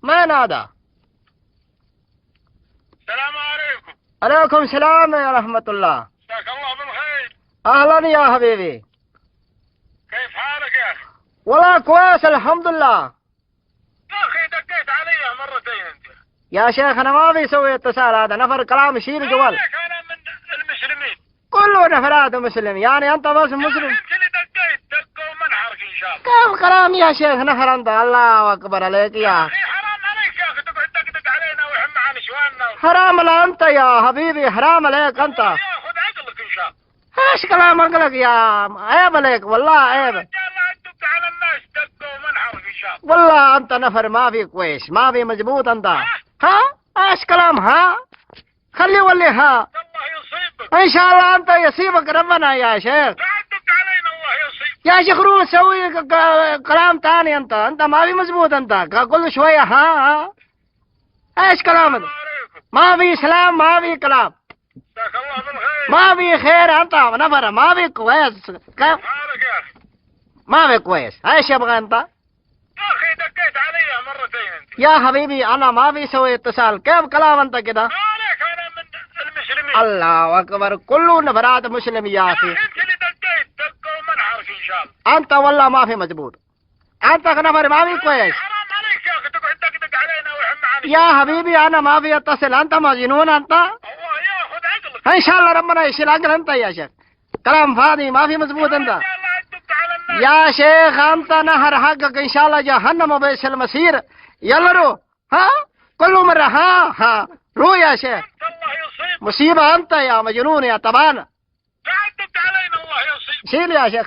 من هذا؟ السلام عليكم. عليكم السلام يا رحمة الله. مساك الله بالخير. أهلا يا حبيبي. كيف حالك يا أخي؟ والله كويس الحمد لله. يا أخي دقيت علي مرتين أنت. يا شيخ أنا ما في سوي اتصال، هذا نفر كلام يشيل جوال. أنا من المسلمين. كله نفرات مسلم، يعني أنت بس مسلم. أنت اللي دقوا ومنحرك إن شاء الله. كيف كلام يا شيخ نفر أنت؟ الله أكبر عليك يا أخي. حرام عليك يا أخي تقعد تدق علينا وإحنا مع نسواننا. حرام لا أنت يا حبيبي، حرام عليك أنت. يا خذ عقلك إن شاء الله. ايش كلام عقلك يا عيب عليك والله عيب. رجال لا تدق على الناس دقوا ومنحرك إن شاء الله. والله أنت نفر ما في كويس، ما في مزبوط أنت. ها؟ ايش كلام ها؟ خلي ولي ها. الله يصيبك. إن شاء الله أنت يصيبك ربنا يا شيخ. لا تدق علينا الله يصيبك. يا شيخ روح سوي كلام تاني أنت ما في مزبوط أنت كل شوية ها. ايش كلامك؟ السلام عليكم. ما في سلام، ما في كلام، مساك الله بالخير. ما في خير أنت نفر ما في كويس. كيف؟ حالك يا أخي؟ ما في كويس. ايش يبغى أنت؟ يا أخي دقيت علي مرتين أنت. يا حبيبي أنا ما في سوي اتصال، كيف كلام أنت كده؟ مالك أنا من المسلمين. الله أكبر، كله نفرات مسلم يا أخي. أنت اللي دقوا ومنحرك إن شاء الله. أنت والله ما في مزبوط، أنت نفر ما في كويس. حرام عليك يا أخي تقعد تدق علينا وإحنا مع يا حبيبي أنا ما في أتصل، أنت مجنون أنت. الله ياخذ عقلك. إن شاء الله ربنا يشيل عقل أنت يا شيخ، كلام فاضي ما في مزبوط أنت. لا تدق على الناس. يا شيخ أنت نهر حقك إن شاء الله جهنم وبئس المصير. يلا رو ها كل مرة ها رو يا شيخ. الله يصيبك. مصيبة أنت يا مجنون يا طبعا. لا تدق علينا الله يصيبك. شيل يا شيخ.